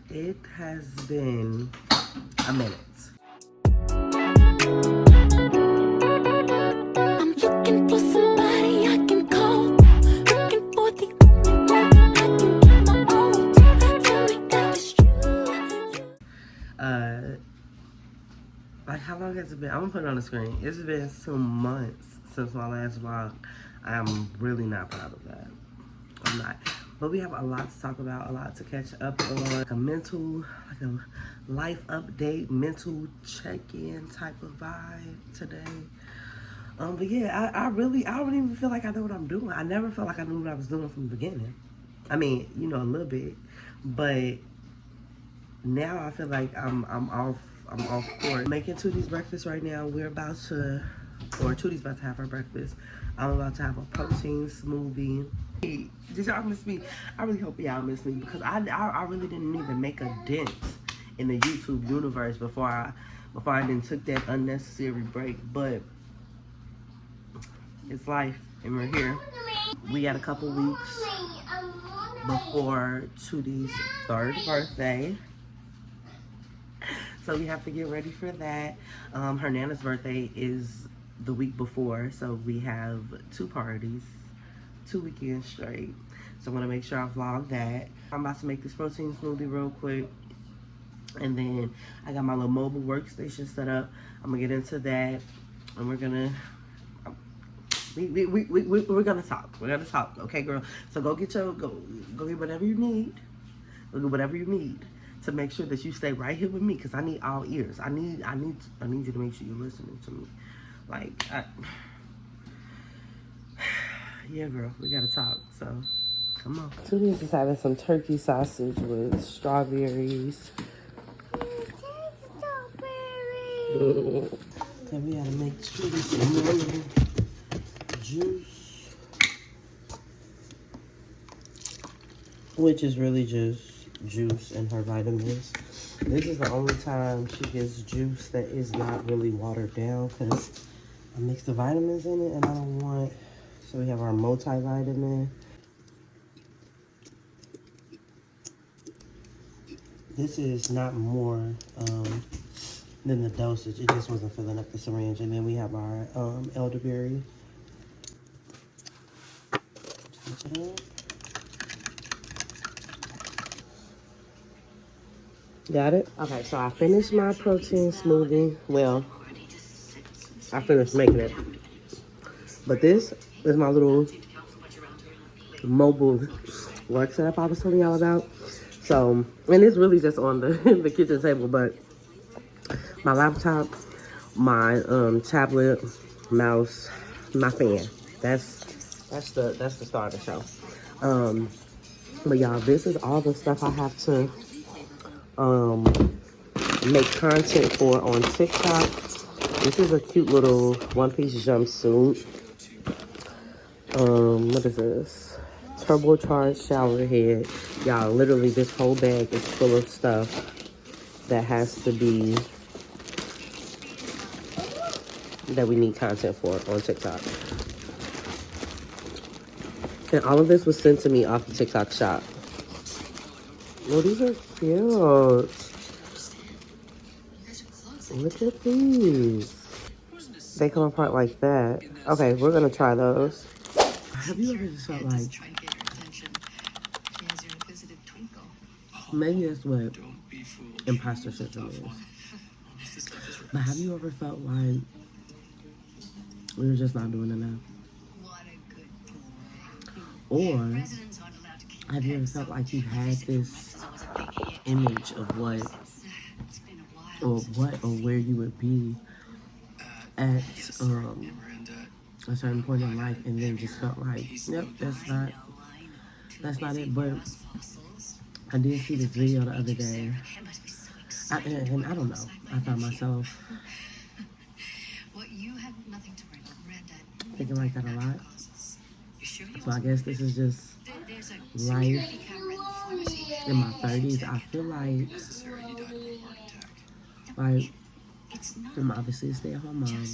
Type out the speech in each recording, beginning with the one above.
It has been a minute. I'm looking for somebody I can call. Looking for the only one I can get my own. Tell me that it's true. Like how long has it been? I'm gonna put it on the screen. It's been some months since my last vlog. I'm really not proud of that. I'm not. But we have a lot to talk about, a lot to catch up on. Like a life update, mental check-in type of vibe today. But yeah, I don't even feel like I know what I'm doing. I never felt like I knew what I was doing from the beginning. I mean, you know, a little bit, but now I feel like I'm off course. Making Tootie's breakfast right now. Tootie's about to have her breakfast. I'm about to have a protein smoothie. Hey, did y'all miss me? I really hope y'all miss me because I really didn't even make a dent in the YouTube universe before I then took that unnecessary break. But it's life, and we're here. We got a couple weeks before Tootie's 3rd birthday. So we have to get ready for that. Her Nana's birthday is the week before, so we have 2 parties, 2 weekends straight. So I'm gonna make sure I vlog that. I'm about to make this protein smoothie real quick. And then I got my little mobile workstation set up. I'm gonna get into that, and we're gonna we're gonna talk. We're gonna talk, okay, girl? So go get whatever you need. Go get whatever you need to make sure that you stay right here with me, because I need all ears. I need you to make sure you're listening to me. Like, yeah, girl, we gotta talk. So, come on. Tooties is having some turkey sausage with strawberries. Then we gotta make Tooties some lemon juice, which is really just juice and her vitamins. This is the only time she gets juice that is not really watered down, because I mix the vitamins in it and I don't want. So we have our multivitamin. This is not more than the dosage. It just wasn't filling up the syringe. And then we have our elderberry. Got it? Okay, so I finished my protein smoothie. Well, I finished making it. But this is my little mobile work setup I was telling y'all about. So, and it's really just on the, the kitchen table, but my laptop, my tablet, mouse, my fan. That's the start of the show. But y'all, this is all the stuff I have to make content for on TikTok. This is a cute little one-piece jumpsuit. What is this? Turbocharged shower head. Y'all, literally this whole bag is full of stuff that has to be, that we need content for on TikTok. And all of this was sent to me off the TikTok shop. Oh, these are cute. Look at these. They come apart like that. Okay, we're gonna try those. Have you ever just felt like, maybe that's what imposter syndrome is, but have you ever felt like you're just not doing enough? Or have you ever felt like you've had this image of what or where you would be at a certain point in life, and then just felt like, yep, that's not it? But I did see this video the other day, and I don't know, I found myself thinking like that a lot. So I guess this is just life in my 30s. I feel like I'm obviously a stay-at-home mom.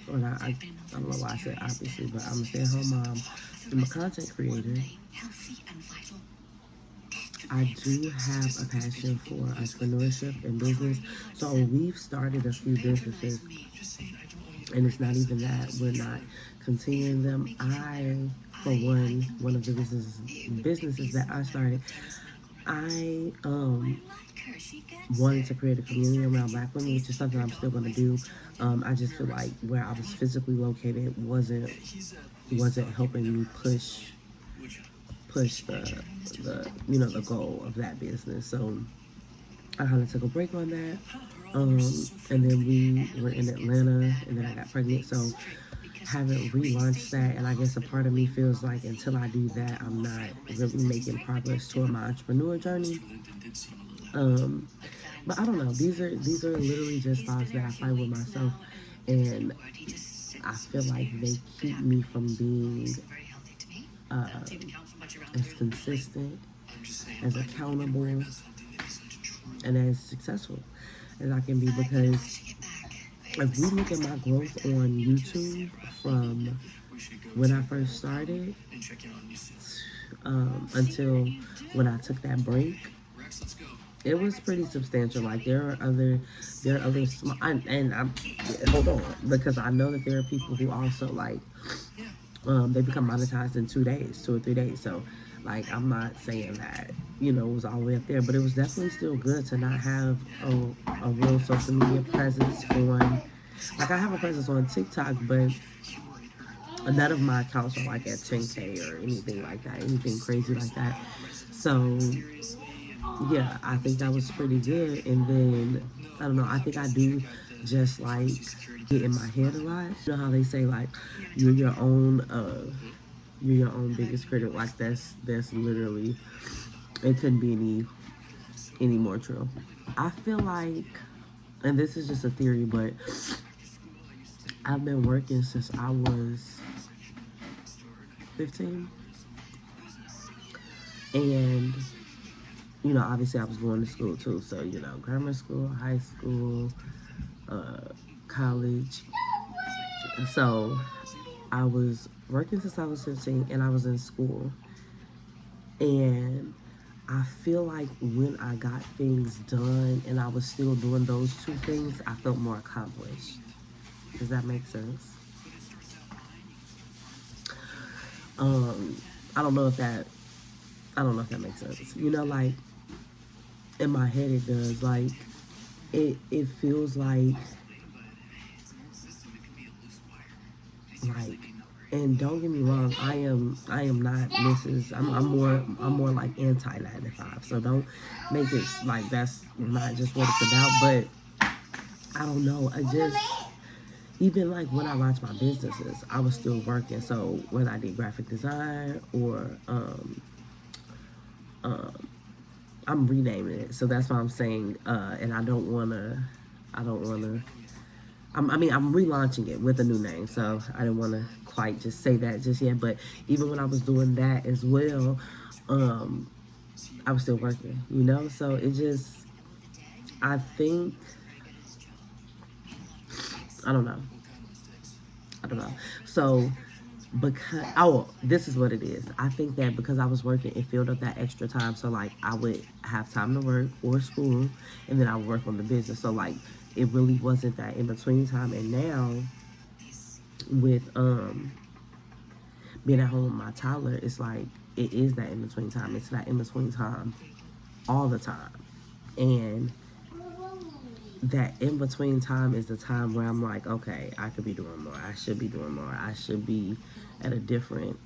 Or not, I don't know why I said obviously, but I'm a stay-at-home mom. I'm a content creator. I do have a passion for entrepreneurship and business. So we've started a few businesses, and it's not even that we're not continuing them. For one of the businesses that I started, I wanted to create a community around Black women, which is something I'm still going to do. I just feel like where I was physically located wasn't helping me push the goal of that business. So I kind of took a break on that. And then we were in Atlanta, and then I got pregnant. So haven't relaunched that, and I guess a part of me feels like until I do that, I'm not really making progress toward my entrepreneur journey. But I don't know. These are literally just thoughts that I fight with myself, and I feel like they keep me from being as consistent, as accountable, and as successful as I can be. Because if we look at my growth on YouTube from when I first started until when I took that break, it was pretty substantial. Like there are other small, and I'm hold on, because I know that there are people who also like they become monetized in 2 days, 2 or 3 days. So like I'm not saying that it was all the way up there, but it was definitely still good to not have a real social media presence on. Like I have a presence on TikTok, but none of my accounts are like at 10K or anything like that, anything crazy like that. So yeah, I think that was pretty good. And then I don't know, I think I do just like get in my head a lot. You know how they say like you're your own biggest critic. Like that's literally, it couldn't be any more true. I feel like, and this is just a theory, but I've been working since I was 15. And, obviously I was going to school too. So, grammar school, high school, college. So I was working since I was 15, and I was in school. And I feel like when I got things done and I was still doing those two things, I felt more accomplished. Does that make sense? I don't know if that makes sense. Like in my head it does. Like it feels like, and don't get me wrong, I am not Mrs. I'm more like anti 9 to 5. So don't make it like that's not just what it's about. But I don't know. I just, even like when I launched my businesses, I was still working. So when I did graphic design or I'm renaming it. So that's why I'm saying, and I'm relaunching it with a new name. So I didn't want to quite just say that just yet. But even when I was doing that as well, I was still working, So it just, I think, I don't know. So this is what it is. I think that because I was working, it filled up that extra time. So like I would have time to work or school, and then I would work on the business. So like it really wasn't that in between time. And now with being at home with my toddler, it's like it is that in between time. It's that in between time all the time. And that in between time is the time where I'm like, okay, I could be doing more. I should be doing more. I should be at a different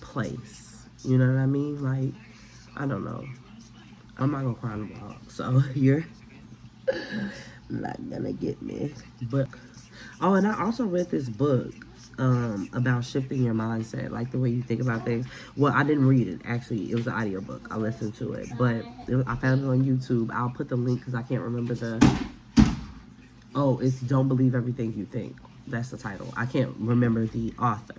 place. You know what I mean? Like, I don't know. I'm not gonna cry in the vlog, so you're not gonna get me. But and I also read this book about shifting your mindset, like the way you think about things. Well, I didn't read it, actually. It was an audiobook. I listened to it, but I found it on YouTube. I'll put the link because I can't remember it's Don't Believe Everything You Think. That's the title. I can't remember the author.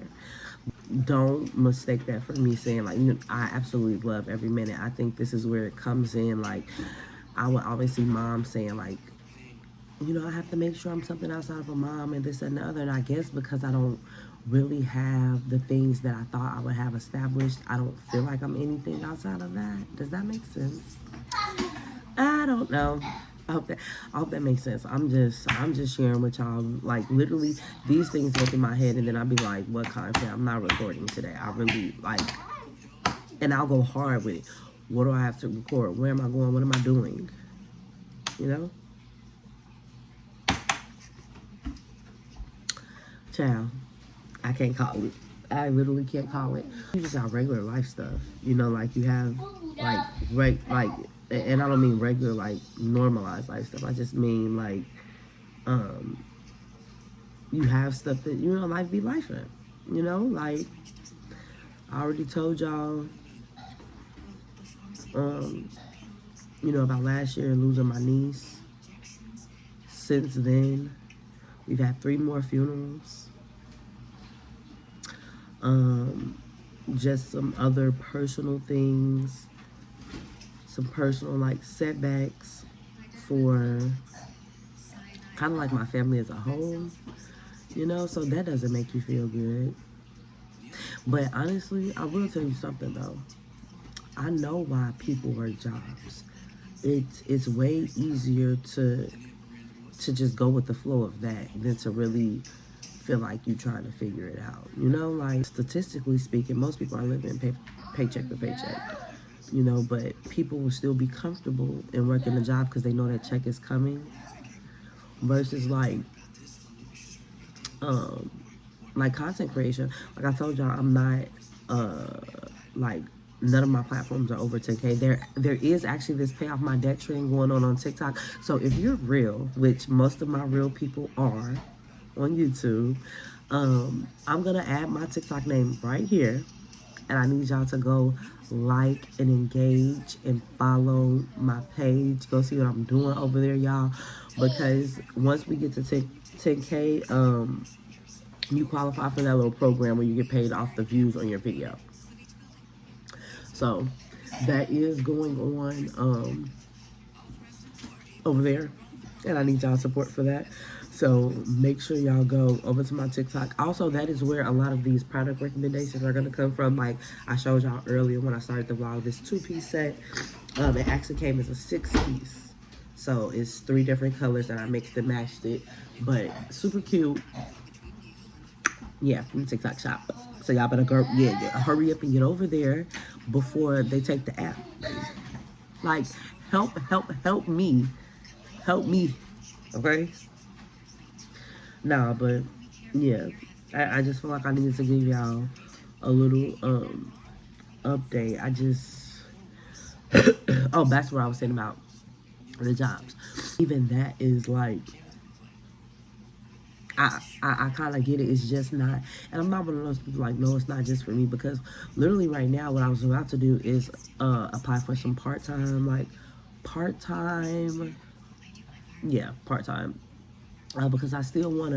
Don't mistake that for me saying like, I absolutely love every minute. I think this is where it comes in. Like, I would always see moms saying like, I have to make sure I'm something outside of a mom and this and the other. And I guess because I don't really have the things that I thought I would have established. I don't feel like I'm anything outside of that. Does that make sense? I don't know. I hope that makes sense. I'm just sharing with y'all, like, literally these things go through my head, and then I'll be like, what content? I'm not recording today. I really like, and I'll go hard with it. What do I have to record? Where am I going? What am I doing? You know? Child, I can't call it. I literally can't call it. You just have regular life stuff. You know, like you have like and I don't mean regular like normalized life stuff. I just mean like you have stuff that, you know, life be life in. You know, like I already told y'all you know, about last year losing my niece. Since then, we've had 3 more funerals. Just some other personal things, some personal like setbacks for kind of like my family as a whole, you know, so that doesn't make you feel good. But honestly, I will tell you something though. I know why people work jobs. It's way easier to just go with the flow of that than to really feel like you're trying to figure it out. You know, like statistically speaking, most people are living paycheck to paycheck. You know, but people will still be comfortable in working a job because they know that check is coming. Versus like content creation. Like I told y'all, I'm not like none of my platforms are over 10K. There is actually this pay off my debt trend going on TikTok. So if you're real, which most of my real people are on YouTube, I'm gonna add my TikTok name right here, and I need y'all to go like and engage and follow my page. Go see what I'm doing over there, y'all, because once we get to 10K, you qualify for that little program where you get paid off the views on your video. So that is going on over there, and I need y'all support for that. So make sure y'all go over to my TikTok. Also, that is where a lot of these product recommendations are gonna come from. Like I showed y'all earlier when I started the vlog, this 2-piece set, it actually came as a 6-piece. So it's 3 different colors, and I mixed and matched it, but super cute. Yeah, from the TikTok shop. So y'all better go, hurry up and get over there before they take the app. Like, help me, okay? Nah, but yeah, I just feel like I needed to give y'all a little update. I just oh, that's what I was saying about the jobs. Even that is like, I kind of get it. It's just not, and I'm not one of those people like, no, it's not just for me, because literally right now what I was about to do is apply for some part-time because I still want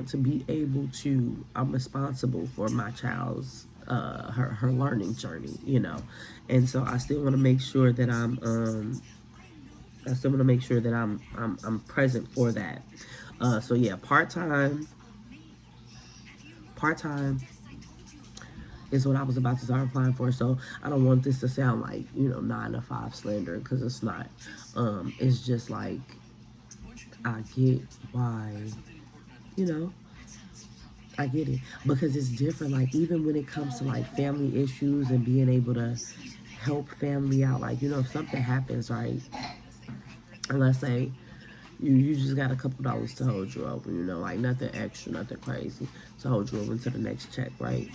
to be able to, I'm responsible for my child's her learning journey, you know, and so I still want to make sure that I'm present for that. So yeah, part-time is what I was about to start applying for. So I don't want this to sound like, you know, 9 to 5 slander, because it's not. It's just like, I get why, you know, I get it, because it's different. Like, even when it comes to like family issues and being able to help family out, like, you know, if something happens, right, and let's say you just got a couple dollars to hold you over, you know, like nothing extra, nothing crazy, to hold you over until the next check, right?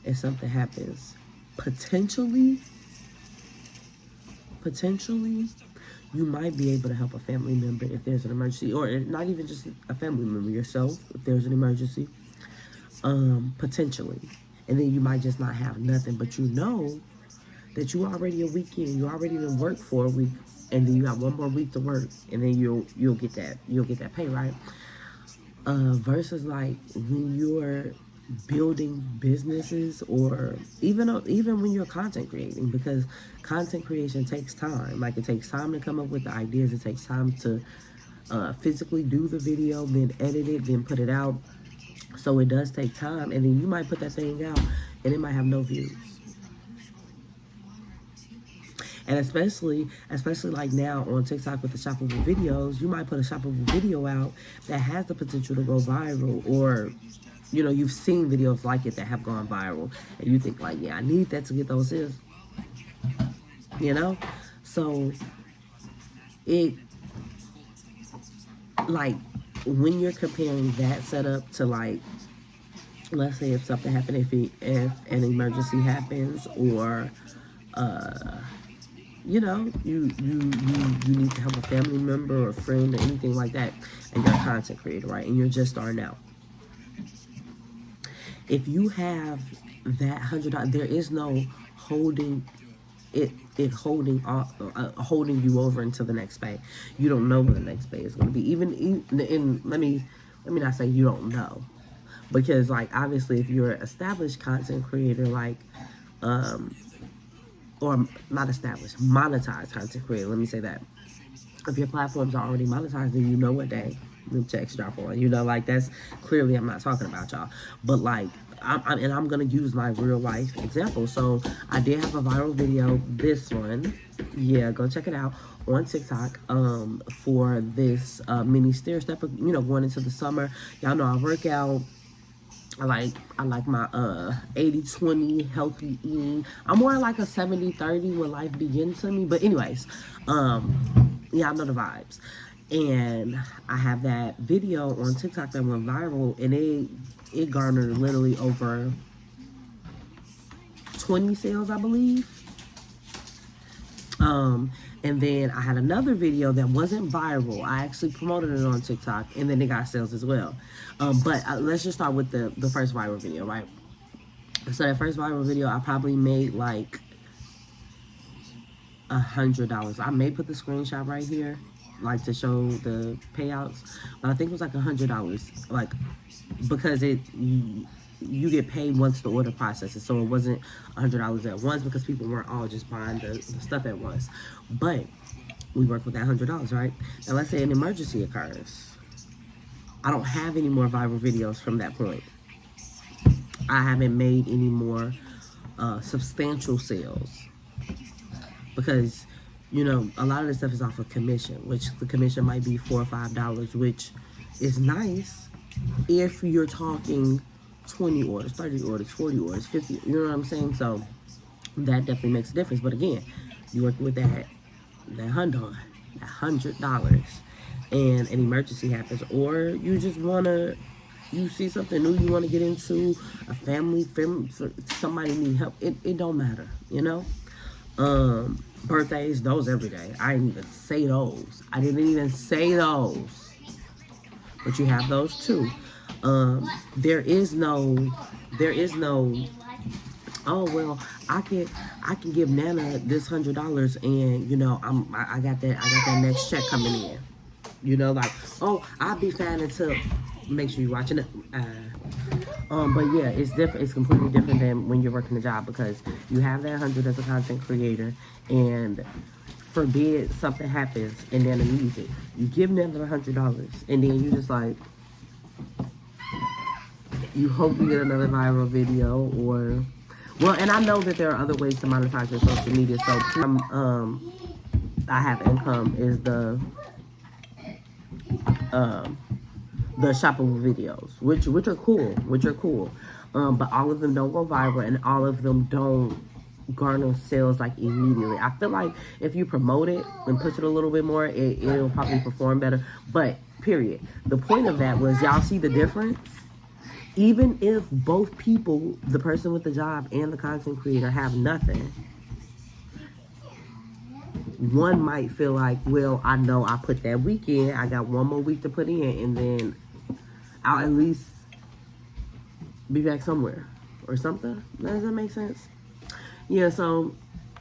If something happens, potentially, you might be able to help a family member if there's an emergency, or not even just a family member, yourself, if there's an emergency, potentially. And then you might just not have nothing, but you know that you already a weekend, you already done work for a week, and then you got 1 more week to work, and then you'll get that pay, right? Versus like when you're building businesses, or even when you're content creating, because content creation takes time. Like, it takes time to come up with the ideas, it takes time to physically do the video, then edit it, then put it out, So it does take time, and then you might put that thing out and it might have no views. And especially like now on TikTok with the shoppable videos, you might put a shoppable video out that has the potential to go viral, or you've seen videos like it that have gone viral, and you think like, yeah, I need that to get those sales. So it, like, when you're comparing that setup to, like, let's say if something happened, if an emergency happens, or you need to help a family member or a friend or anything like that, and you're a content creator, right, and you're just starting out. If you have that $100, there is no holding holding you over until the next pay. You don't know what the next pay is going to be. Even let me not say you don't know, because, like, obviously if you're an established content creator, like, or not established, monetized content creator, let me say that. If your platforms are already monetized, then you know what day the checks drop on. Like, that's clearly, I'm not talking about y'all. But, like, I'm going to use my real life example. So I did have a viral video, this one. Yeah, go check it out on TikTok, for this mini stair step, going into the summer. Y'all know I work out. I like my 80-20 healthy eating. I'm more like a 70-30 when life begins to me. But anyways, yeah, I know the vibes. And I have that video on TikTok that went viral, and it garnered literally over 20 sales, I believe. And then I had another video that wasn't viral. I actually promoted it on TikTok, and then it got sales as well. But let's just start with the first viral video, right? So that first viral video, I probably made like $100. I may put the screenshot right here, like, to show the payouts. But I think it was like $100, like, because you get paid once the order processes. So it wasn't $100 at once, because people weren't all just buying the stuff at once. But we work with that $100, right? Now let's say an emergency occurs. I don't have any more viral videos from that point. I haven't made any more substantial sales, because a lot of this stuff is off of commission, which the commission might be $4 or $5, which is nice if you're talking 20 orders, 30 orders, 40 orders, 50, you know what I'm saying? So that definitely makes a difference. But again, you work with that $100, and an emergency happens, or you just you see something new you want to get into, a family, somebody need help, it don't matter, birthdays, those every day. I didn't even say those. But you have those too. There is no, oh well, I can give Nana this $100, and I got that next check coming in. Like, oh, I'll be fine until, make sure you're watching it. But yeah, it's different. It's completely different than when you're working a job, because you have that 100 as a content creator, and forbid something happens and then needs it. You give them the $100, and then you just like, you hope you get another viral video, or, well, and I know that there are other ways to monetize your social media. So I have income is the shoppable videos, which are cool, but all of them don't go viral, and all of them don't garner sales like immediately. I feel like if you promote it and push it a little bit more, it'll probably perform better. But period. The point of that was, y'all see the difference? Even if both people, the person with the job and the content creator, have nothing, one might feel like, well, I know I put that week in, I got one more week to put in, and then I'll at least be back somewhere or something. Does that make sense? Yeah, so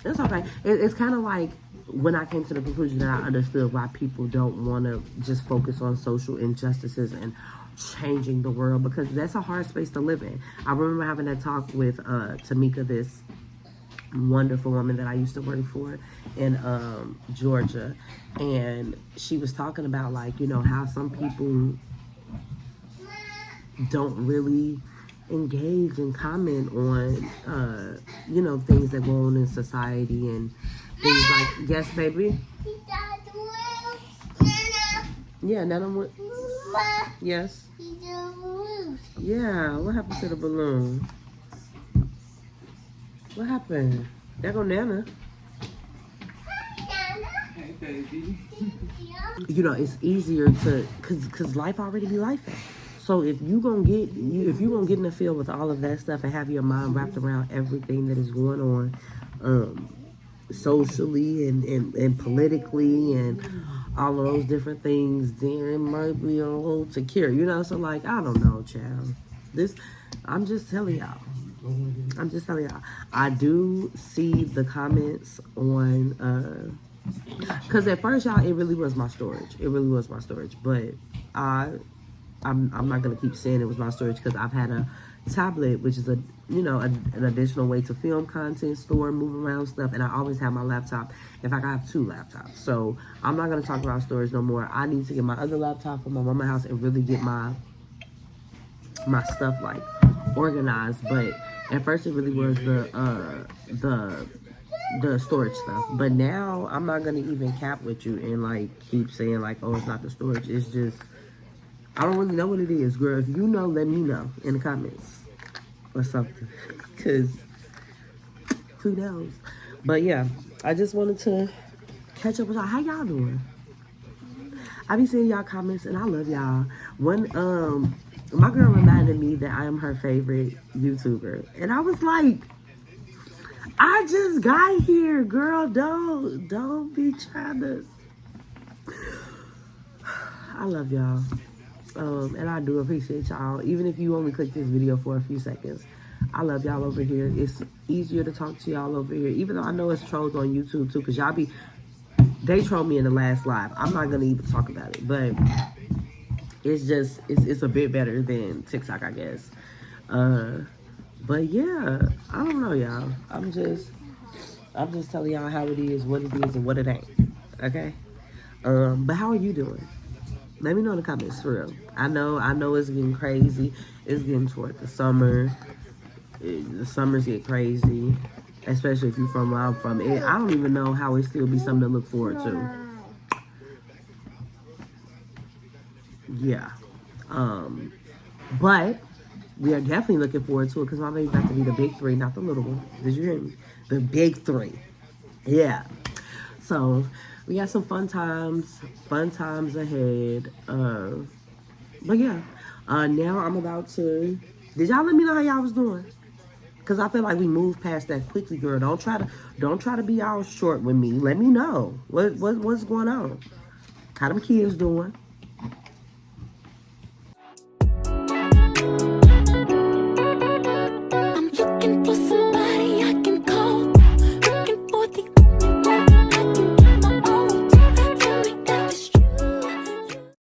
it's okay. It's kind of like when I came to the conclusion that I understood why people don't want to just focus on social injustices and changing the world, because that's a hard space to live in. I remember having that talk with Tamika, this wonderful woman that I used to work for in Georgia, and she was talking about, like, how some people don't really engage and comment on, you know, things that go on in society and things like, yes, baby? Yeah, Nana, what? Yes? Yeah, what happened to the balloon? What happened? There go Nana. Hey, baby. You know, it's easier to, cause life already be life. So if you gonna get in the field with all of that stuff and have your mind wrapped around everything that is going on, socially and politically and all of those different things, then it might be a little secure, you know. So like, I don't know, child. I'm just telling y'all. I do see the comments on, cause at first, y'all, it really was my storage. But I'm not gonna keep saying it was my storage because I've had a tablet, which is an additional way to film content, store, move around stuff, and I always have my laptop. In fact, I have 2 laptops, so I'm not gonna talk about storage no more. I need to get my other laptop from my mama's house and really get my stuff like organized. But at first, it really was the storage stuff. But now I'm not gonna even cap with you and like keep saying like, oh, it's not the storage. It's just I don't really know what it is, girl. If you know, let me know in the comments or something. Cause who knows? But yeah, I just wanted to catch up with y'all. How y'all doing? I be seeing y'all comments and I love y'all. My girl reminded me that I am her favorite YouTuber. And I was like, I just got here, girl. Don't be trying to. I love y'all. And I do appreciate y'all. Even if you only click this video for a few seconds. I love y'all over here. It's easier to talk to y'all over here. Even though I know it's trolls on YouTube too. Because they trolled me in the last live. I'm not going to even talk about it. But it's a bit better than TikTok, I guess. But yeah, I don't know, y'all. I'm just telling y'all how it is, what it is, and what it ain't. Okay? But how are you doing? Let me know in the comments, for real. I know it's getting crazy. It's getting toward the summer. The summers get crazy, especially if you're from where I'm from. I don't even know how it still be something to look forward to. Yeah. But we are definitely looking forward to it because my baby's about to be the big 3, not the little one. Did you hear me? The big 3. Yeah. So we got some fun times ahead. But yeah, now I'm about to. Did y'all let me know how y'all was doing? Cause I feel like we moved past that quickly, girl. Don't try to be all short with me. Let me know what's going on. How them kids doing?